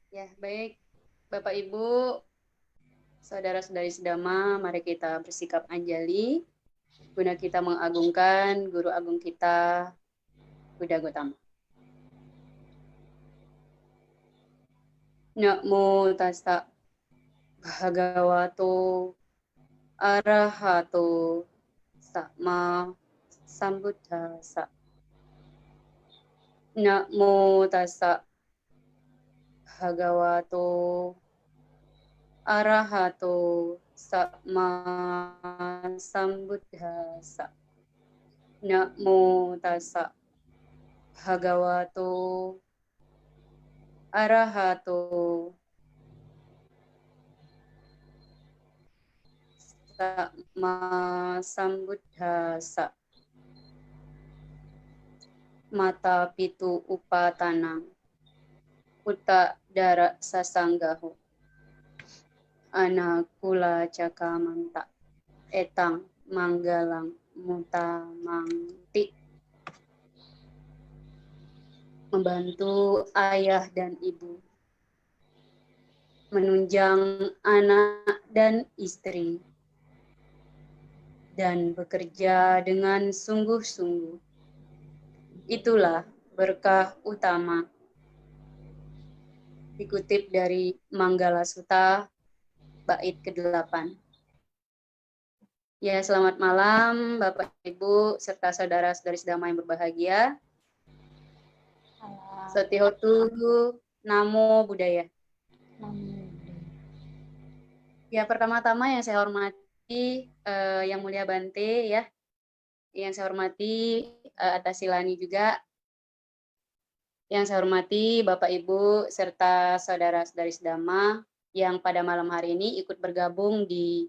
Ya, baik. Bapak Ibu, saudara-saudari sedama, mari kita bersikap anjali guna kita mengagungkan guru agung kita, Buddha Gotama. Namo tassa bhagavato arahato sama sambuddhassa. Namo tassa bhagavato arahato sama sambuddhassa. Namo tassa bhagavato arahato sama sambuddhassa. Mata pitu upatanang uta dara sasanggaho anakula cakamanta etang manggalang mutamangti. Membantu ayah dan ibu, menunjang anak dan istri, dan bekerja dengan sungguh-sungguh. Itulah berkah utama. Dikutip dari Manggala Sutta, bait ke-8. Ya, selamat malam Bapak Ibu serta saudara-saudari sedama yang berbahagia. Satihotu Namo Buddhaya. Ya, pertama-tama yang saya hormati Yang Mulia Bante ya. Yang saya hormati atas Silani juga. Yang saya hormati Bapak Ibu serta saudara-saudari sedama yang pada malam hari ini ikut bergabung di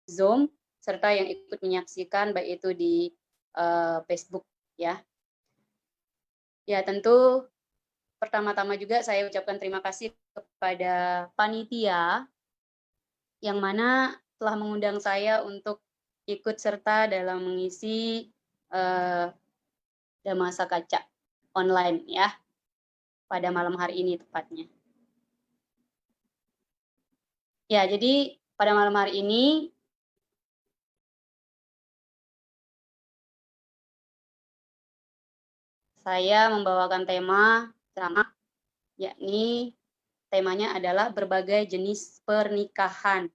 Zoom serta yang ikut menyaksikan baik itu di Facebook ya. Ya, tentu pertama-tama juga saya ucapkan terima kasih kepada panitia yang mana telah mengundang saya untuk ikut serta dalam mengisi Dhammasa Kaca online ya, pada malam hari ini tepatnya. Ya, jadi pada malam hari ini saya membawakan tema ceramah, yakni temanya adalah berbagai jenis pernikahan.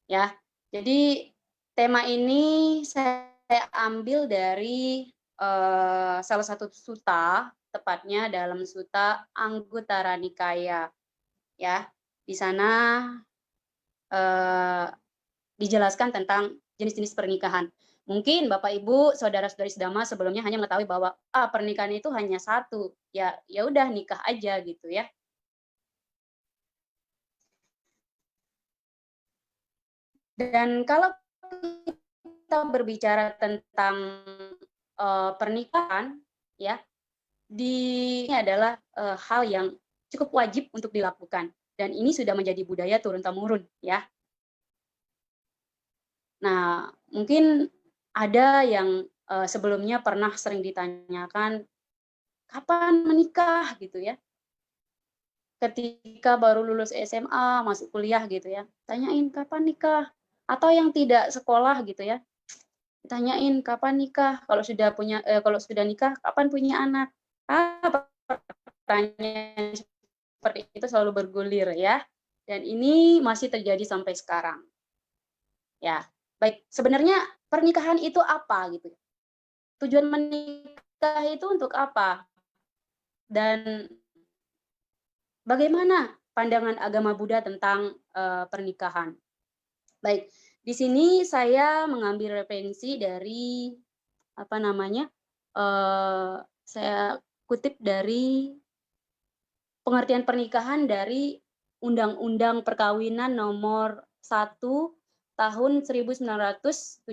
Ya, jadi tema ini saya ambil dari salah satu sutta, tepatnya dalam sutta Anguttara Nikaya. Ya, di sana dijelaskan tentang jenis-jenis pernikahan. Mungkin Bapak Ibu, saudara-saudari sedama sebelumnya hanya mengetahui bahwa pernikahan itu hanya satu, ya udah nikah aja gitu ya. Dan kalau kita berbicara tentang pernikahan, ya, ini adalah hal yang cukup wajib untuk dilakukan. Dan ini sudah menjadi budaya turun-temurun, ya. Nah, mungkin ada yang sebelumnya pernah sering ditanyakan, kapan menikah gitu ya. Ketika baru lulus SMA, masuk kuliah gitu ya, tanyain kapan nikah. Atau yang tidak sekolah gitu ya, ditanyain kapan nikah. Kalau sudah nikah, kapan punya anak. Pertanyaan seperti itu selalu bergulir ya. Dan ini masih terjadi sampai sekarang. Ya, baik. Sebenarnya pernikahan itu apa gitu? Tujuan menikah itu untuk apa? Dan bagaimana pandangan agama Buddha tentang pernikahan? Baik, di sini saya mengambil referensi dari saya kutip dari pengertian pernikahan dari Undang-Undang Perkawinan Nomor 1 Tahun 1974.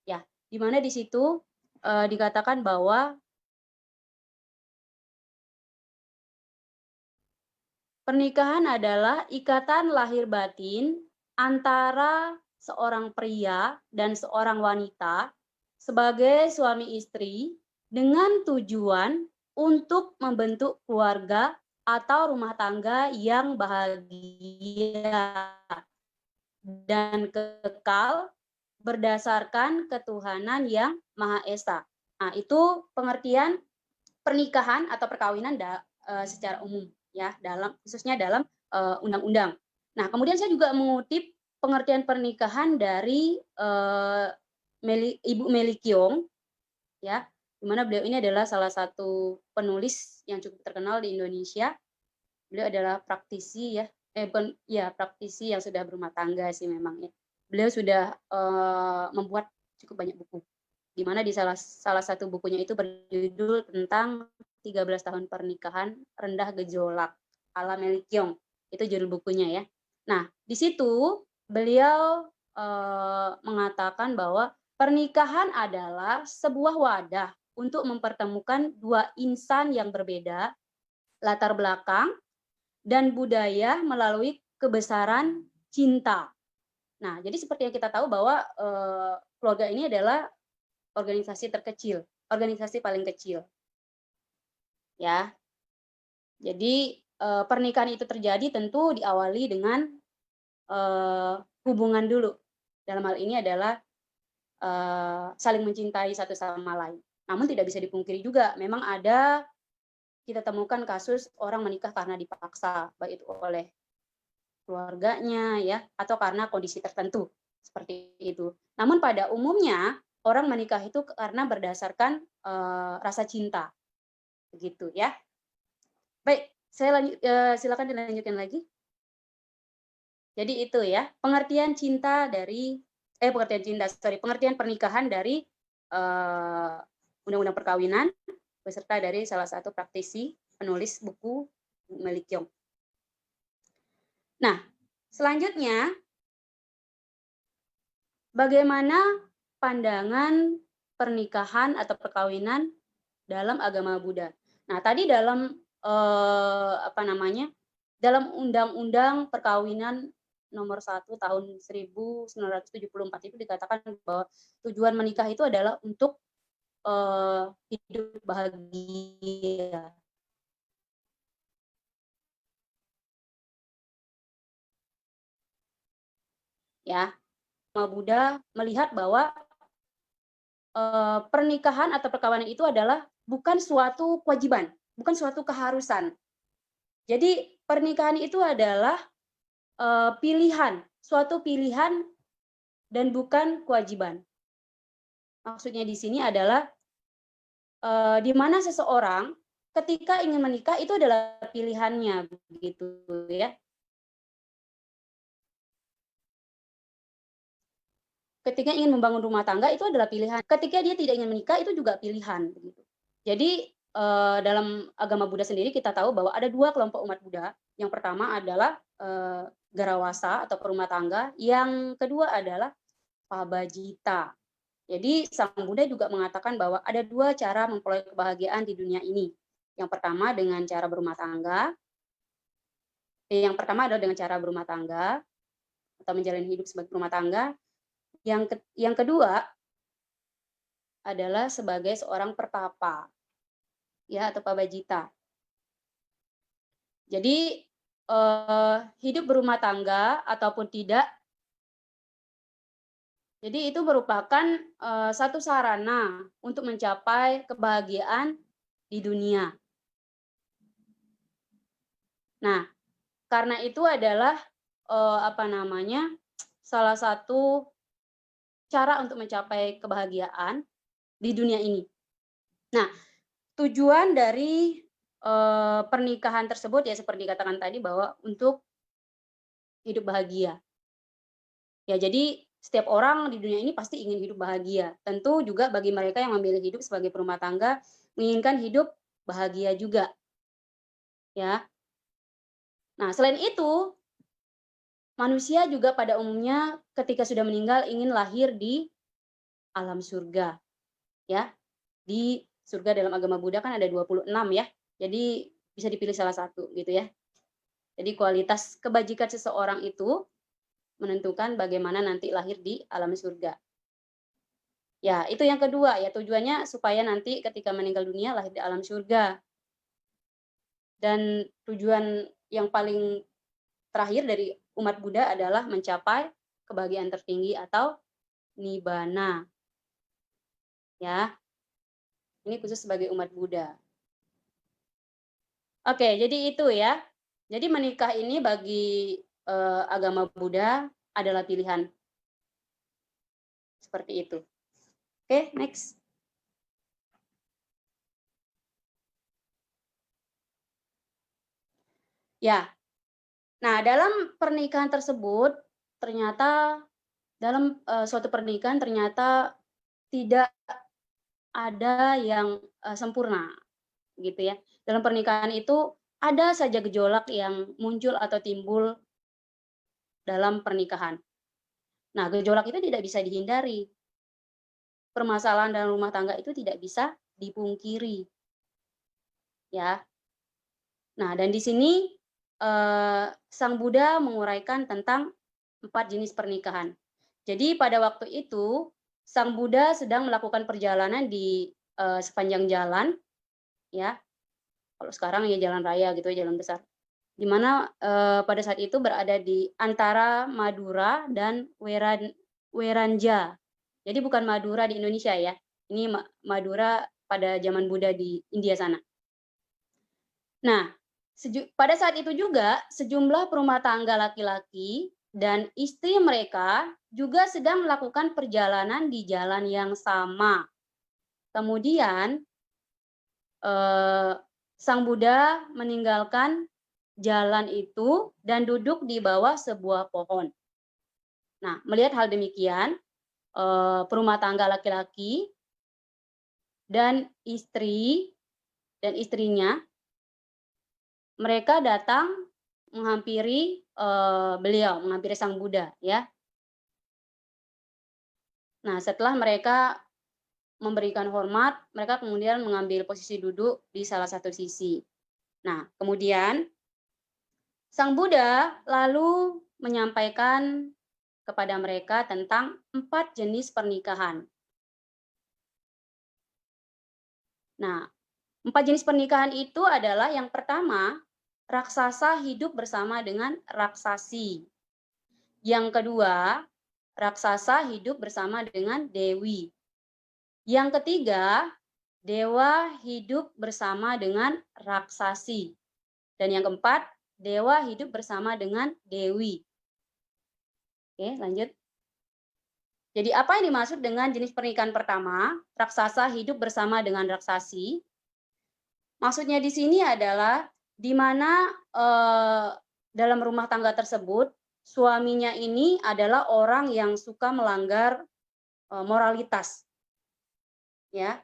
Ya, di mana di situ dikatakan bahwa pernikahan adalah ikatan lahir batin antara seorang pria dan seorang wanita sebagai suami istri dengan tujuan untuk membentuk keluarga atau rumah tangga yang bahagia dan kekal berdasarkan ketuhanan yang Maha Esa. Nah, itu pengertian pernikahan atau perkawinan secara umum ya, khususnya dalam undang-undang. Nah, kemudian saya juga mengutip pengertian pernikahan dari Ibu Meli Kyong ya, di mana beliau ini adalah salah satu penulis yang cukup terkenal di Indonesia. Beliau adalah praktisi ya, praktisi yang sudah berumah tangga sih memang ya. Beliau sudah membuat cukup banyak buku. Di mana di salah satu bukunya itu berjudul tentang 13 tahun pernikahan rendah gejolak ala Meli Kyong. Itu judul bukunya ya. Nah, di situ beliau mengatakan bahwa pernikahan adalah sebuah wadah untuk mempertemukan dua insan yang berbeda, latar belakang, dan budaya melalui kebesaran cinta. Nah, jadi seperti yang kita tahu bahwa keluarga ini adalah organisasi terkecil, organisasi paling kecil. Ya. Jadi pernikahan itu terjadi tentu diawali dengan hubungan dulu. Dalam hal ini adalah saling mencintai satu sama lain. Namun tidak bisa dipungkiri juga, memang ada kita temukan kasus orang menikah karena dipaksa, baik itu oleh keluarganya ya, atau karena kondisi tertentu seperti itu. Namun pada umumnya orang menikah itu karena berdasarkan rasa cinta, begitu ya. Baik, saya silakan dilanjutkan lagi. Jadi itu ya pengertian pengertian pernikahan dari Undang-Undang Perkawinan beserta dari salah satu praktisi penulis buku Meli Kyong. Nah, selanjutnya bagaimana pandangan pernikahan atau perkawinan dalam agama Buddha. Nah, tadi dalam dalam Undang-Undang Perkawinan nomor 1 tahun 1974 itu dikatakan bahwa tujuan menikah itu adalah untuk hidup bahagia. Ya, Buddha melihat bahwa pernikahan atau perkawinan itu adalah bukan suatu kewajiban, bukan suatu keharusan. Jadi pernikahan itu adalah pilihan, suatu pilihan dan bukan kewajiban. Maksudnya di sini adalah di mana seseorang ketika ingin menikah itu adalah pilihannya, begitu ya. Ketika ingin membangun rumah tangga itu adalah pilihan. Ketika dia tidak ingin menikah itu juga pilihan, begitu. Jadi dalam agama Buddha sendiri kita tahu bahwa ada dua kelompok umat Buddha. Yang pertama adalah Garawasa atau perumah tangga. Yang kedua adalah Pabajita. Jadi Sang Buddha juga mengatakan bahwa ada dua cara memperoleh kebahagiaan di dunia ini. Yang pertama dengan cara berumah tangga. Yang pertama adalah dengan cara berumah tangga atau menjalani hidup sebagai rumah tangga. Yang kedua adalah sebagai seorang pertapa, ya, atau pabajita. Jadi hidup berumah tangga ataupun tidak, jadi itu merupakan satu sarana untuk mencapai kebahagiaan di dunia. Nah, karena itu adalah salah satu cara untuk mencapai kebahagiaan di dunia ini. Nah, tujuan dari pernikahan tersebut ya seperti dikatakan tadi bahwa untuk hidup bahagia. Ya, jadi setiap orang di dunia ini pasti ingin hidup bahagia. Tentu juga bagi mereka yang memilih hidup sebagai perumah tangga menginginkan hidup bahagia juga. Ya. Nah, selain itu manusia juga pada umumnya ketika sudah meninggal ingin lahir di alam surga. Ya. Di surga dalam agama Buddha kan ada 26 ya. Jadi bisa dipilih salah satu gitu ya. Jadi kualitas kebajikan seseorang itu menentukan bagaimana nanti lahir di alam surga. Ya, itu yang kedua ya, tujuannya supaya nanti ketika meninggal dunia lahir di alam surga. Dan tujuan yang paling terakhir dari umat Buddha adalah mencapai kebahagiaan tertinggi atau nibbana, ya. Ini khusus sebagai umat Buddha. Oke, jadi itu ya. Jadi menikah ini bagi, agama Buddha adalah pilihan, seperti itu. Oke, next. Ya. Nah, dalam pernikahan tersebut ternyata dalam, suatu pernikahan ternyata tidak ada yang, sempurna, gitu ya. Dalam pernikahan itu ada saja gejolak yang muncul atau timbul dalam pernikahan. Nah, gejolak itu tidak bisa dihindari. Permasalahan dalam rumah tangga itu tidak bisa dipungkiri, ya. Nah, dan di sini, Sang Buddha menguraikan tentang 4 jenis pernikahan. Jadi pada waktu itu, Sang Buddha sedang melakukan perjalanan di, sepanjang jalan, ya. Kalau sekarang ya jalan raya gitu ya, jalan besar. Di mana, pada saat itu berada di antara Madura dan Weranja. Jadi bukan Madura di Indonesia ya, ini Madura pada zaman Buddha di India sana. Nah, pada saat itu juga sejumlah perumah tangga laki-laki dan istri mereka juga sedang melakukan perjalanan di jalan yang sama. Kemudian, Sang Buddha meninggalkan jalan itu dan duduk di bawah sebuah pohon. Nah, melihat hal demikian, perumah tangga laki-laki dan istrinya, mereka datang menghampiri, menghampiri Sang Buddha ya. Nah, setelah mereka memberikan hormat, mereka kemudian mengambil posisi duduk di salah satu sisi. Nah, kemudian Sang Buddha lalu menyampaikan kepada mereka tentang 4 jenis pernikahan. Nah, 4 jenis pernikahan itu adalah yang pertama, raksasa hidup bersama dengan raksasi. Yang kedua, raksasa hidup bersama dengan dewi. Yang ketiga, dewa hidup bersama dengan raksasi. Dan yang keempat, dewa hidup bersama dengan dewi. Oke, lanjut. Jadi apa yang dimaksud dengan jenis pernikahan pertama, raksasa hidup bersama dengan raksasi? Maksudnya di sini adalah di mana dalam rumah tangga tersebut suaminya ini adalah orang yang suka melanggar moralitas. Ya.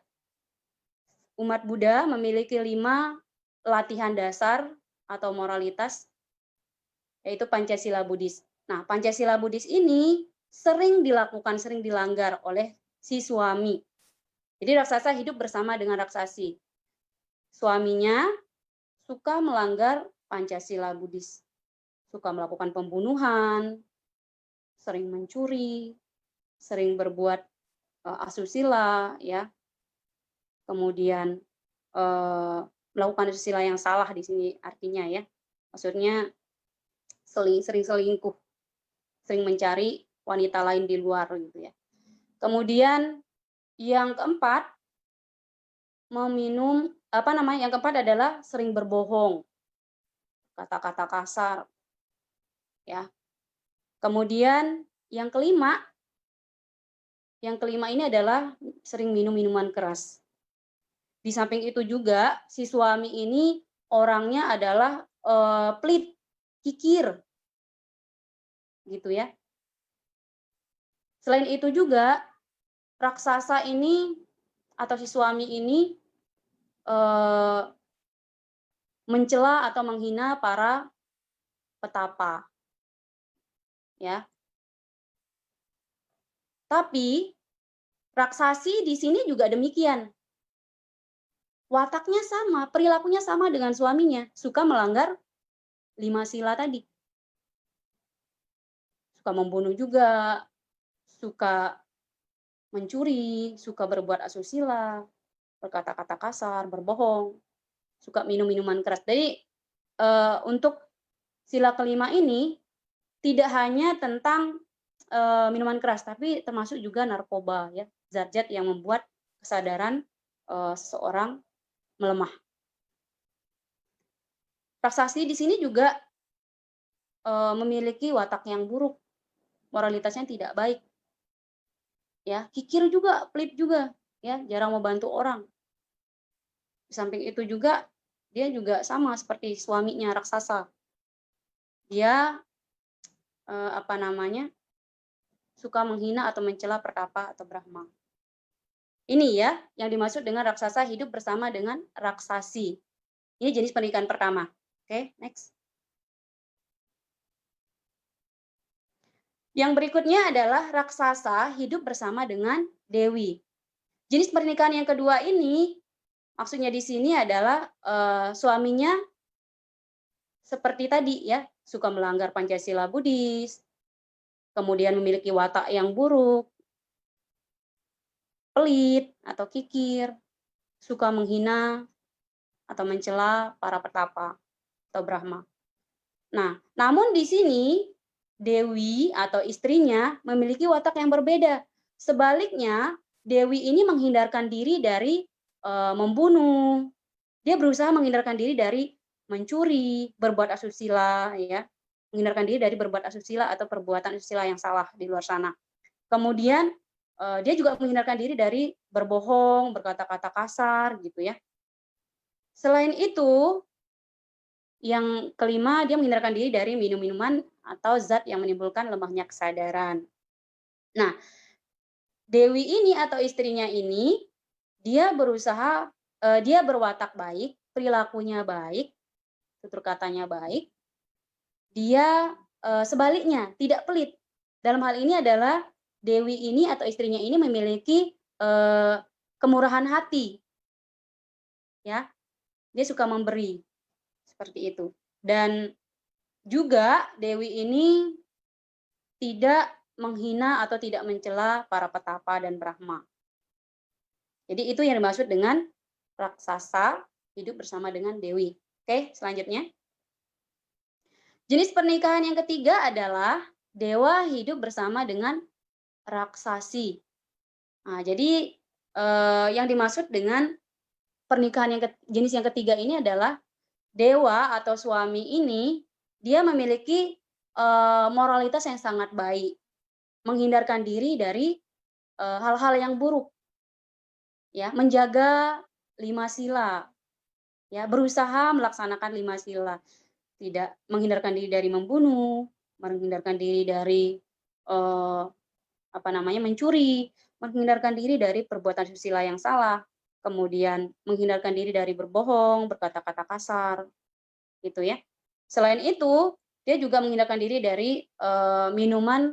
Umat Buddha memiliki 5 latihan dasar atau moralitas, yaitu Pancasila Buddhis. Nah, Pancasila Buddhis ini sering dilakukan, sering dilanggar oleh si suami. Jadi raksasa hidup bersama dengan raksasi. Suaminya suka melanggar Pancasila Buddhis. Suka melakukan pembunuhan, sering mencuri, sering berbuat asusila, ya. Kemudian melakukan asusila yang salah di sini artinya ya. Maksudnya sering selingkuh, sering mencari wanita lain di luar gitu ya. Kemudian yang keempat, yang keempat adalah sering berbohong, kata-kata kasar, ya. Kemudian yang kelima ini adalah sering minum minuman keras. Di samping itu juga si suami ini orangnya adalah pelit, kikir, gitu ya. Selain itu juga raksasa ini atau si suami ini mencela atau menghina para petapa, ya. Tapi raksasi di sini juga demikian. Wataknya sama, perilakunya sama dengan suaminya, suka melanggar 5 sila tadi. Suka membunuh juga, suka mencuri, suka berbuat asusila, berkata-kata kasar, berbohong, suka minum minuman keras. Jadi, untuk sila kelima ini tidak hanya tentang, minuman keras, tapi termasuk juga narkoba ya, zat-zat yang membuat kesadaran, seseorang melemah. Raksasi di sini juga, memiliki watak yang buruk, moralitasnya tidak baik, ya, kikir juga, pelit juga, ya, jarang membantu orang. Di samping itu juga, dia juga sama seperti suaminya raksasa. Dia, apa namanya, suka menghina atau mencela pertapa atau Brahma. Ini ya, yang dimaksud dengan raksasa hidup bersama dengan raksasi. Ini jenis pernikahan pertama. Oke, next. Yang berikutnya adalah raksasa hidup bersama dengan dewi. Jenis pernikahan yang kedua ini, maksudnya di sini adalah, suaminya seperti tadi ya, suka melanggar Pancasila Buddhis, kemudian memiliki watak yang buruk, pelit atau kikir, suka menghina atau mencela para petapa atau Brahma. Nah, namun di sini Dewi atau istrinya memiliki watak yang berbeda. Sebaliknya, Dewi ini menghindarkan diri dari membunuh. Dia berusaha menghindarkan diri dari mencuri, berbuat asusila, ya, menghindarkan diri dari berbuat asusila atau perbuatan asusila yang salah di luar sana. Kemudian dia juga menghindarkan diri dari berbohong, berkata-kata kasar, gitu ya. Selain itu, yang kelima, dia menghindarkan diri dari minum-minuman atau zat yang menimbulkan lemahnya kesadaran. Nah, Dewi ini atau istrinya ini, dia berusaha, dia berwatak baik, perilakunya baik, tutur katanya baik. Dia, sebaliknya tidak pelit. Dalam hal ini adalah Dewi ini atau istrinya ini memiliki, kemurahan hati. Ya, dia suka memberi, seperti itu. Dan juga Dewi ini tidak menghina atau tidak mencela para petapa dan Brahma. Jadi itu yang dimaksud dengan raksasa hidup bersama dengan Dewi. Oke, selanjutnya. Jenis pernikahan yang ketiga adalah dewa hidup bersama dengan raksasi. Nah, jadi yang dimaksud dengan pernikahan yang jenis yang ketiga ini adalah dewa atau suami ini dia memiliki moralitas yang sangat baik, menghindarkan diri dari hal-hal yang buruk, ya, menjaga 5 sila, ya, berusaha melaksanakan 5 sila, tidak menghindarkan diri dari membunuh, menghindarkan diri dari apa namanya, mencuri, menghindarkan diri dari perbuatan susila yang salah, kemudian menghindarkan diri dari berbohong, berkata-kata kasar, gitu ya. Selain itu, dia juga menghindarkan diri dari minuman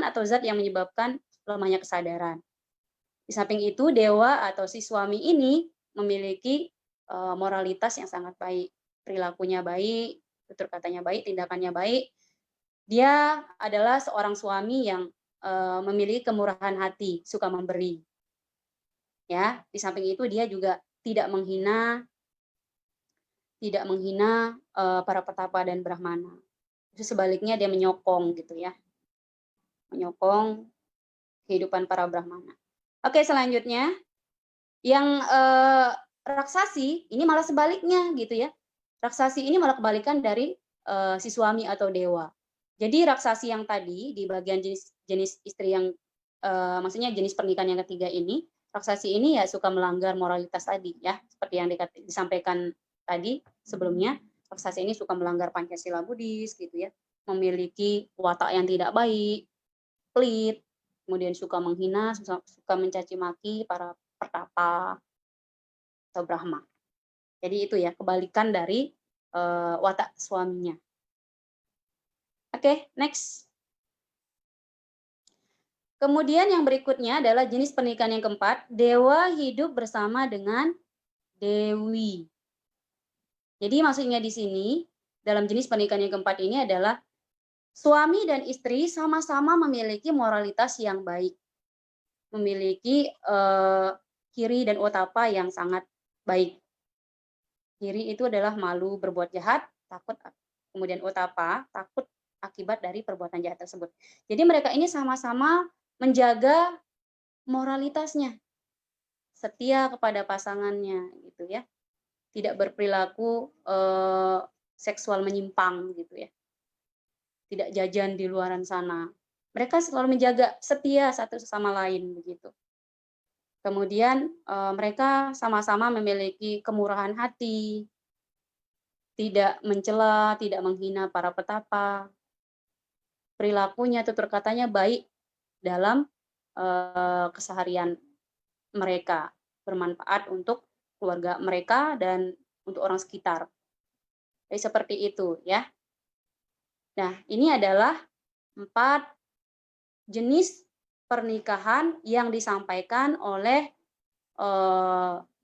atau zat yang menyebabkan lemahnya kesadaran. Di samping itu, dewa atau si suami ini memiliki moralitas yang sangat baik, perilakunya baik, tutur katanya baik, tindakannya baik. Dia adalah seorang suami yang memiliki kemurahan hati, suka memberi. Ya, di samping itu dia juga tidak menghina para petapa dan brahmana. Itu sebaliknya dia menyokong gitu ya. Menyokong kehidupan para brahmana. Oke, selanjutnya yang raksasi ini malah sebaliknya gitu ya. Raksasi ini malah kebalikan dari si suami atau dewa. Jadi raksasi yang tadi di bagian jenis istri yang maksudnya jenis pernikahan yang ketiga ini, raksasi ini ya suka melanggar moralitas tadi ya, seperti yang disampaikan tadi sebelumnya. Raksasi ini suka melanggar Pancasila Buddhis gitu ya, memiliki watak yang tidak baik, pelit, kemudian suka menghina, suka mencaci maki para pertapa atau Brahma. Jadi itu ya kebalikan dari watak suaminya. Oke, next. Kemudian yang berikutnya adalah jenis pernikahan yang keempat, dewa hidup bersama dengan dewi. Jadi maksudnya di sini dalam jenis pernikahan yang keempat ini adalah Suami dan istri sama-sama memiliki moralitas yang baik, memiliki kiri dan otapa yang sangat baik. Kiri itu adalah malu berbuat jahat, takut, kemudian otapa, takut akibat dari perbuatan jahat tersebut. Jadi mereka ini sama-sama menjaga moralitasnya, setia kepada pasangannya gitu ya, tidak berperilaku seksual menyimpang gitu ya, tidak jajan di luaran sana. Mereka selalu menjaga setia satu sama lain begitu. Kemudian mereka sama-sama memiliki kemurahan hati, tidak mencela, tidak menghina para petapa. Perilakunya, tutur katanya baik dalam keseharian mereka, bermanfaat untuk keluarga mereka dan untuk orang sekitar. Jadi seperti itu ya. Nah, ini adalah 4 jenis pernikahan yang disampaikan oleh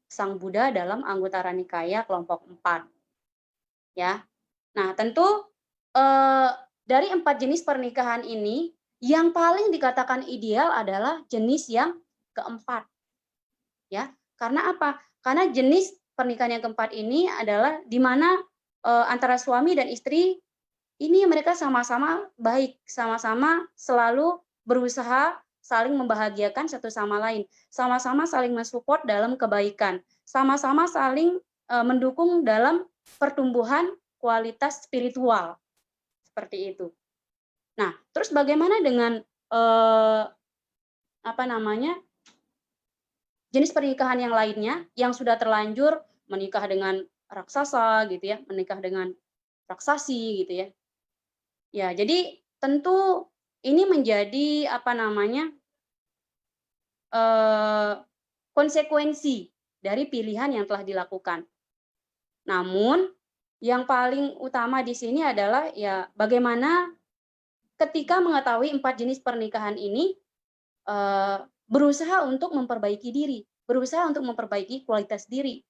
Sang Buddha dalam Anguttara Nikaya kelompok 4 ya. Nah, tentu dari 4 jenis pernikahan ini yang paling dikatakan ideal adalah jenis yang keempat ya. Karena apa? Karena jenis pernikahan yang keempat ini adalah di mana antara suami dan istri ini mereka sama-sama baik, sama-sama selalu berusaha saling membahagiakan satu sama lain, sama-sama saling mensupport dalam kebaikan, sama-sama saling mendukung dalam pertumbuhan kualitas spiritual, seperti itu. Nah, terus bagaimana dengan apa namanya, jenis pernikahan yang lainnya yang sudah terlanjur menikah dengan raksasa gitu ya, menikah dengan raksasi gitu ya. Ya, jadi tentu ini menjadi apa namanya, konsekuensi dari pilihan yang telah dilakukan. Namun yang paling utama di sini adalah ya bagaimana ketika mengetahui 4 jenis pernikahan ini, berusaha untuk memperbaiki diri, berusaha untuk memperbaiki kualitas diri,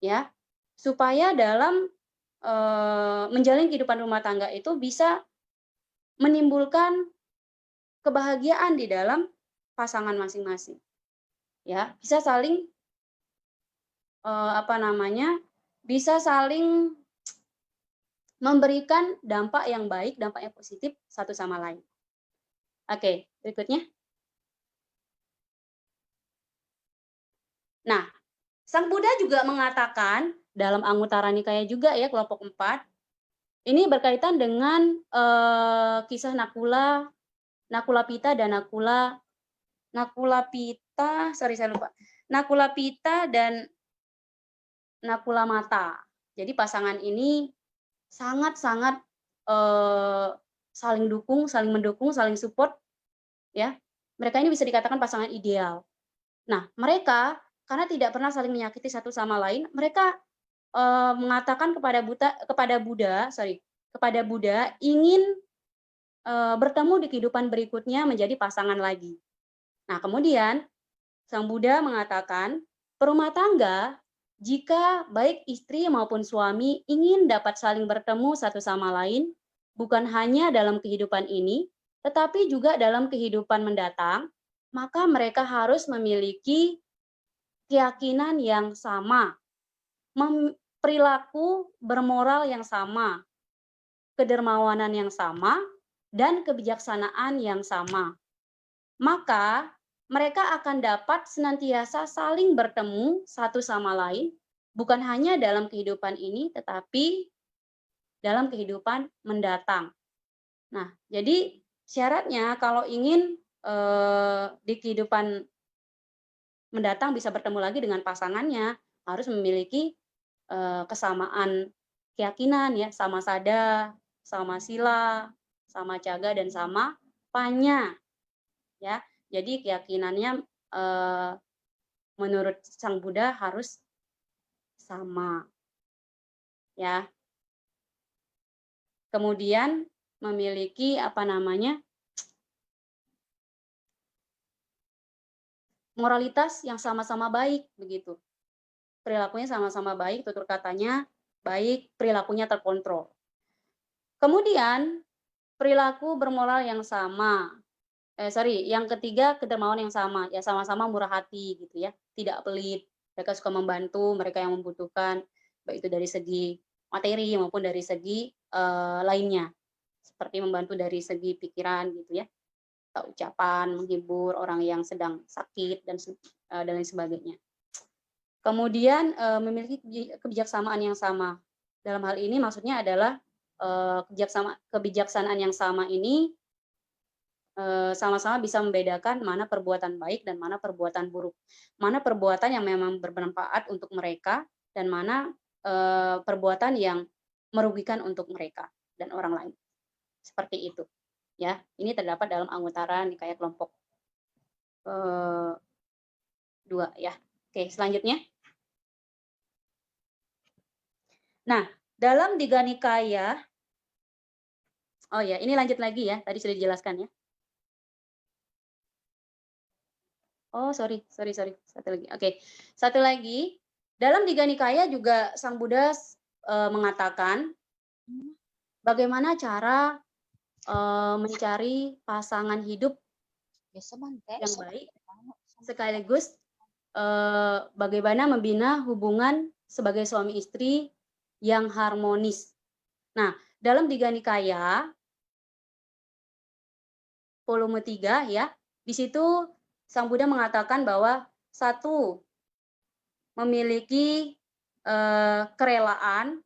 ya. Supaya dalam, menjalin kehidupan rumah tangga itu bisa menimbulkan kebahagiaan di dalam pasangan masing-masing, ya. Bisa saling, apa namanya, bisa saling memberikan dampak yang baik, dampak yang positif satu sama lain. Oke, berikutnya. Nah, Sang Buddha juga mengatakan dalam Anguttara Nikaya juga ya kelompok 4, ini berkaitan dengan kisah Nakula, Nakulapita dan Nakulapita, sorry saya lupa. Nakulapita dan Nakulamata. Jadi pasangan ini sangat-sangat saling dukung, saling mendukung, saling support ya. Mereka ini bisa dikatakan pasangan ideal. Nah, mereka karena tidak pernah saling menyakiti satu sama lain, mereka mengatakan kepada Buddha ingin bertemu di kehidupan berikutnya menjadi pasangan lagi. Nah, kemudian Sang Buddha mengatakan, perumah tangga jika baik istri maupun suami ingin dapat saling bertemu satu sama lain, bukan hanya dalam kehidupan ini, tetapi juga dalam kehidupan mendatang, maka mereka harus memiliki keyakinan yang sama, perilaku bermoral yang sama, kedermawanan yang sama, dan kebijaksanaan yang sama. Maka mereka akan dapat senantiasa saling bertemu satu sama lain, bukan hanya dalam kehidupan ini, tetapi dalam kehidupan mendatang. Nah, jadi syaratnya kalau ingin di kehidupan mendatang bisa bertemu lagi dengan pasangannya, harus memiliki kesamaan keyakinan ya, sama sada, sama sila, sama caga dan sama panya ya. Jadi keyakinannya menurut Sang Buddha harus sama ya. Kemudian memiliki apa namanya, moralitas yang sama-sama baik begitu. Perilakunya sama-sama baik, tutur katanya baik, perilakunya terkontrol. Kemudian perilaku bermoral yang sama. Yang ketiga kedermawan yang sama, ya sama-sama murah hati gitu ya, tidak pelit, mereka suka membantu mereka yang membutuhkan, baik itu dari segi materi maupun dari segi, lainnya, seperti membantu dari segi pikiran gitu ya, atau ucapan, menghibur orang yang sedang sakit dan lain sebagainya. Kemudian, memiliki kebijaksanaan yang sama. Dalam hal ini maksudnya adalah, kebijaksanaan yang sama ini sama-sama bisa membedakan mana perbuatan baik dan mana perbuatan buruk. Mana perbuatan yang memang bermanfaat untuk mereka dan mana, perbuatan yang merugikan untuk mereka dan orang lain. Seperti itu, ya. Ini terdapat dalam Anggutara Nikaya kelompok, 2 ya. Oke, selanjutnya. Nah, dalam Digha Nikaya oh ya, ini lanjut lagi ya, tadi sudah dijelaskan ya. Oh, sorry, satu lagi. Oke, satu lagi, dalam Digha Nikaya juga Sang Buddha mengatakan bagaimana cara mencari pasangan hidup yang baik, sekaligus bagaimana membina hubungan sebagai suami istri yang harmonis. Nah, dalam Digha Nikaya volume 3 ya, di situ Sang Buddha mengatakan bahwa 1, memiliki kerelaan,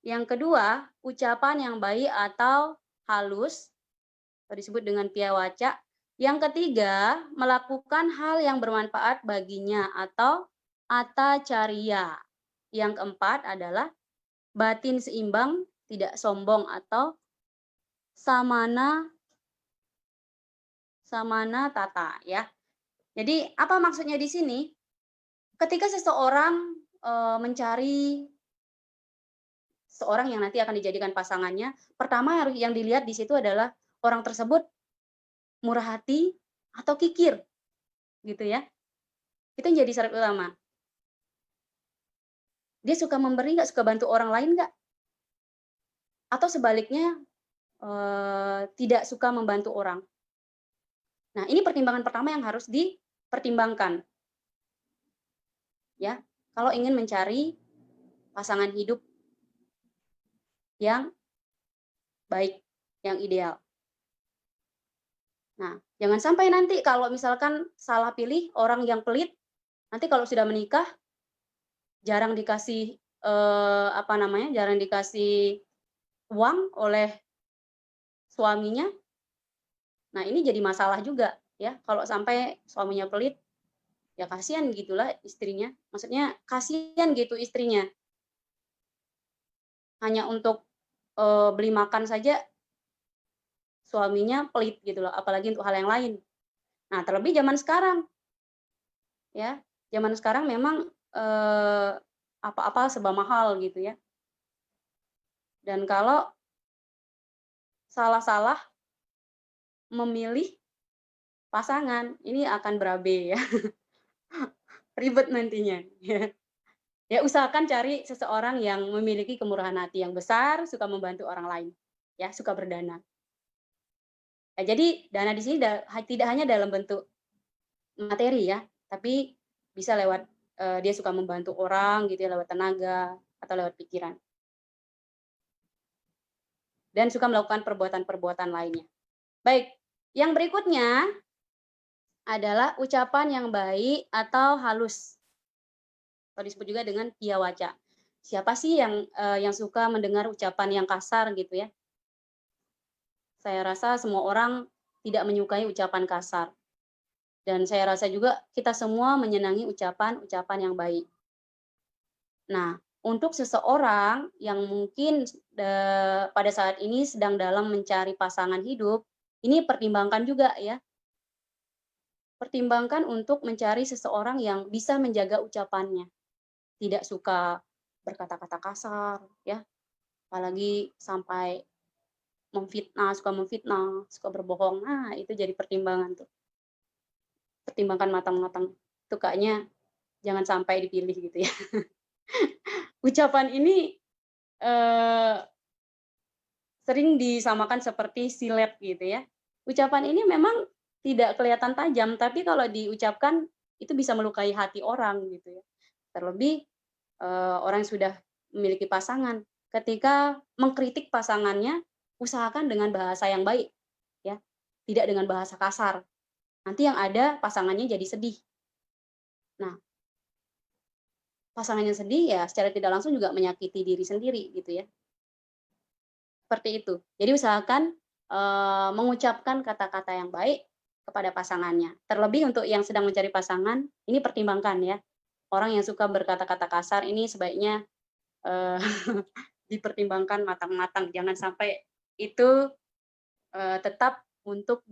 yang kedua, ucapan yang baik atau halus, atau disebut dengan piyawaca, yang ketiga, melakukan hal yang bermanfaat baginya atau atacariya. Yang keempat adalah batin seimbang, tidak sombong atau samana tata ya. Jadi apa maksudnya di sini? Ketika seseorang mencari seorang yang nanti akan dijadikan pasangannya, pertama yang dilihat di situ adalah orang tersebut murah hati atau kikir, gitu ya. Itu yang jadi syarat utama. Dia suka memberi nggak, suka bantu orang lain nggak? Atau sebaliknya tidak suka membantu orang. Nah, ini pertimbangan pertama yang harus dipertimbangkan. Ya, kalau ingin mencari pasangan hidup yang baik, yang ideal. Nah, jangan sampai nanti kalau misalkan salah pilih orang yang pelit, nanti kalau sudah menikah jarang dikasih jarang dikasih uang oleh suaminya. Nah, ini jadi masalah juga ya. Kalau sampai suaminya pelit, ya kasihan gitulah istrinya. Maksudnya kasihan gitu istrinya. Hanya untuk beli makan saja suaminya pelit gitu loh, apalagi untuk hal yang lain. Nah, terlebih zaman sekarang. Ya, zaman sekarang memang apa-apa serba mahal gitu ya. Dan kalau salah-salah memilih pasangan, ini akan berabe ya. Ribet nantinya ya. Ya usahakan cari seseorang yang memiliki kemurahan hati yang besar, suka membantu orang lain, ya, suka berdana. Ya, jadi dana di sini tidak hanya dalam bentuk materi ya, tapi bisa lewat dia suka membantu orang gitu ya, lewat tenaga atau lewat pikiran. Dan suka melakukan perbuatan-perbuatan lainnya. Baik, yang berikutnya adalah ucapan yang baik atau halus. Atau disebut juga dengan piyawaca. Siapa sih yang suka mendengar ucapan yang kasar gitu ya? Saya rasa semua orang tidak menyukai ucapan kasar. Dan saya rasa juga kita semua menyenangi ucapan-ucapan yang baik. Nah, untuk seseorang yang mungkin pada saat ini sedang dalam mencari pasangan hidup, ini pertimbangkan juga ya. Pertimbangkan untuk mencari seseorang yang bisa menjaga ucapannya. Tidak suka berkata-kata kasar ya, apalagi sampai suka suka berbohong. Nah, itu jadi pertimbangan tuh. Pertimbangkan matang-matang. Itu kayaknya jangan sampai dipilih gitu ya. Ucapan ini sering disamakan seperti silet gitu ya. Ucapan ini memang tidak kelihatan tajam, tapi kalau diucapkan itu bisa melukai hati orang gitu ya. Terlebih orang yang sudah memiliki pasangan, ketika mengkritik pasangannya, usahakan dengan bahasa yang baik ya, tidak dengan bahasa kasar. Nanti yang ada pasangannya jadi sedih. Nah, pasangannya sedih ya secara tidak langsung juga menyakiti diri sendiri gitu ya. Seperti itu. Jadi usahakan, mengucapkan kata-kata yang baik kepada pasangannya. Terlebih untuk yang sedang mencari pasangan, ini pertimbangkan ya, orang yang suka berkata-kata kasar ini sebaiknya, eee, dipertimbangkan matang-matang, jangan sampai itu, tetap untuk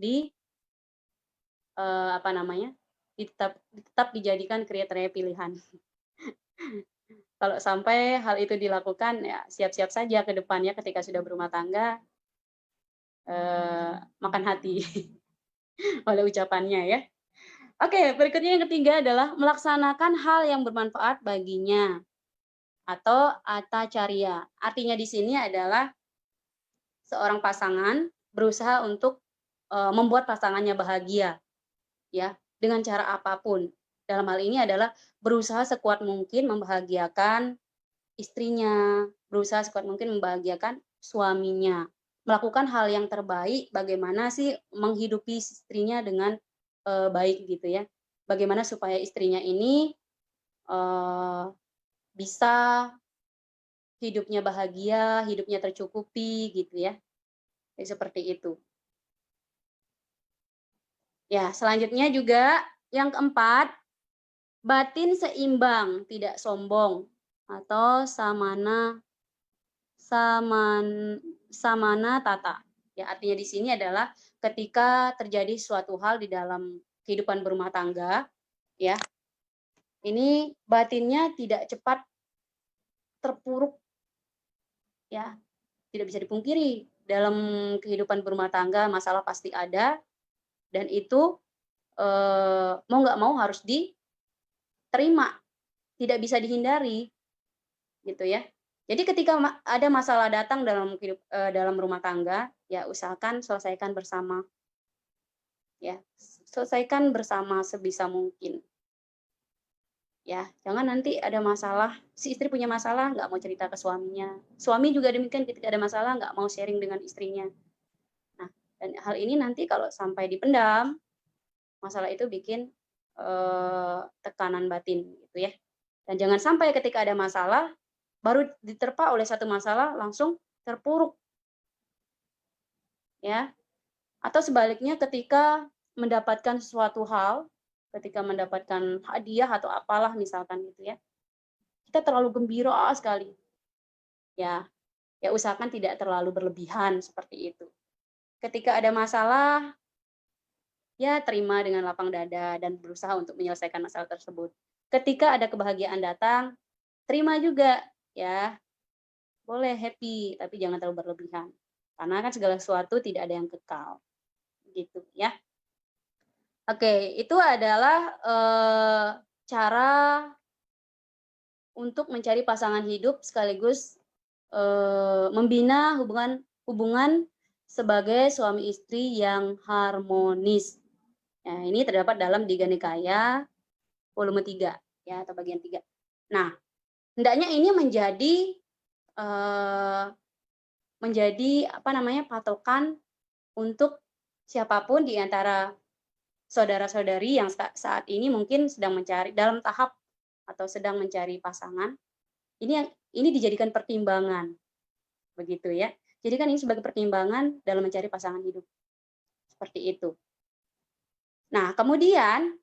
apa namanya, tetap dijadikan kriteria pilihan. Kalau sampai hal itu dilakukan, ya siap-siap saja ke depannya ketika sudah berumah tangga, makan hati oleh ucapannya ya. Oke, berikutnya yang ketiga adalah melaksanakan hal yang bermanfaat baginya atau atacarya. Artinya di sini adalah seorang pasangan berusaha untuk, membuat pasangannya bahagia ya, dengan cara apapun. Dalam hal ini adalah berusaha sekuat mungkin membahagiakan istrinya, berusaha sekuat mungkin membahagiakan suaminya, melakukan hal yang terbaik bagaimana sih menghidupi istrinya dengan, baik gitu ya. Bagaimana supaya istrinya ini, eee, bisa hidupnya bahagia, hidupnya tercukupi gitu ya, seperti itu. Ya, selanjutnya juga yang keempat, batin seimbang, tidak sombong atau saman samana tata. Ya, artinya di sini adalah ketika terjadi suatu hal di dalam kehidupan berumah tangga, ya, ini batinnya tidak cepat terpuruk, ya. Tidak bisa dipungkiri dalam kehidupan berumah tangga masalah pasti ada dan itu, mau nggak mau harus diterima, tidak bisa dihindari, gitu ya. Jadi ketika ada masalah datang dalam rumah tangga, ya usahakan selesaikan bersama, ya. Selesaikan bersama sebisa mungkin, ya. Jangan nanti ada masalah, si istri punya masalah nggak mau cerita ke suaminya, suami juga demikian ketika ada masalah nggak mau sharing dengan istrinya. Nah, dan hal ini nanti kalau sampai dipendam, masalah itu bikin, tekanan batin gitu ya. Dan jangan sampai ketika ada masalah, baru diterpa oleh satu masalah langsung terpuruk ya. Atau sebaliknya ketika mendapatkan sesuatu hal, ketika mendapatkan hadiah atau apalah misalkan gitu ya, kita terlalu gembira sekali. Ya, ya usahakan tidak terlalu berlebihan seperti itu. Ketika ada masalah, ya terima dengan lapang dada dan berusaha untuk menyelesaikan masalah tersebut. Ketika ada kebahagiaan datang, terima juga ya, boleh happy, tapi jangan terlalu berlebihan. Karena kan segala sesuatu tidak ada yang kekal, gitu ya. Oke, itu adalah, cara untuk mencari pasangan hidup sekaligus, membina hubungan hubungan sebagai suami istri yang harmonis. Nah, ini terdapat dalam Diga Nikaya volume 3 ya, atau bagian 3. Nah, hendaknya ini eee, menjadi apa namanya, patokan untuk siapapun di antara saudara-saudari yang saat ini mungkin sedang mencari dalam tahap atau sedang mencari pasangan, ini dijadikan pertimbangan, begitu ya. Jadikan ini sebagai pertimbangan dalam mencari pasangan hidup, seperti itu. Nah, kemudian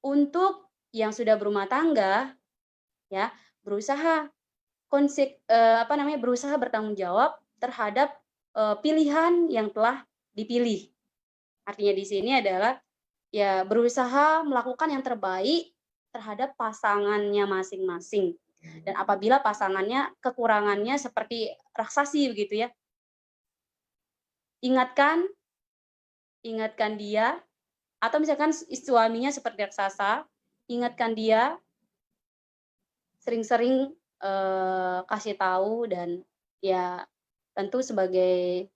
untuk yang sudah berumah tangga, ya, berusaha apa namanya, berusaha bertanggung jawab terhadap, pilihan yang telah dipilih. Artinya di sini adalah, ya berusaha melakukan yang terbaik terhadap pasangannya masing-masing. Dan apabila pasangannya kekurangannya seperti raksasi begitu ya, ingatkan ingatkan dia atau misalkan suaminya seperti raksasa, ingatkan dia, sering-sering, kasih tahu dan ya tentu sebagai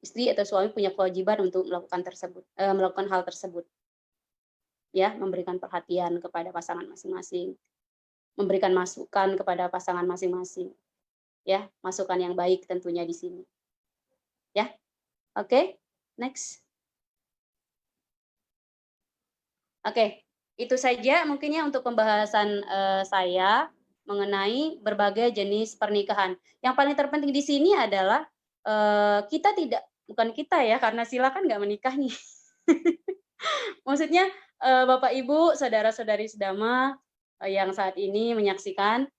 istri atau suami punya kewajiban untuk melakukan hal tersebut, ya, memberikan perhatian kepada pasangan masing-masing, memberikan masukan kepada pasangan masing-masing, ya, masukan yang baik tentunya di sini, ya. Oke, next. Oke, itu saja mungkin ya untuk pembahasan, saya mengenai berbagai jenis pernikahan. Yang paling terpenting di sini adalah, kita tidak bukan kita ya, karena Sila kan nggak menikah nih. Maksudnya, Bapak, Ibu, saudara-saudari sedama, yang saat ini menyaksikan,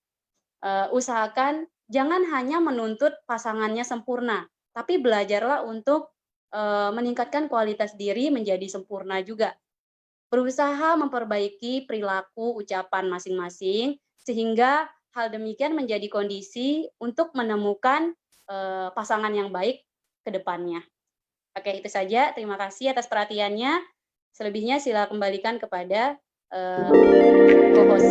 usahakan jangan hanya menuntut pasangannya sempurna, tapi belajarlah untuk, meningkatkan kualitas diri menjadi sempurna juga. Berusaha memperbaiki perilaku ucapan masing-masing, sehingga hal demikian menjadi kondisi untuk menemukan, pasangan yang baik ke depannya. Oke, itu saja. Terima kasih atas perhatiannya. Selebihnya sila kembalikan kepada, co-host.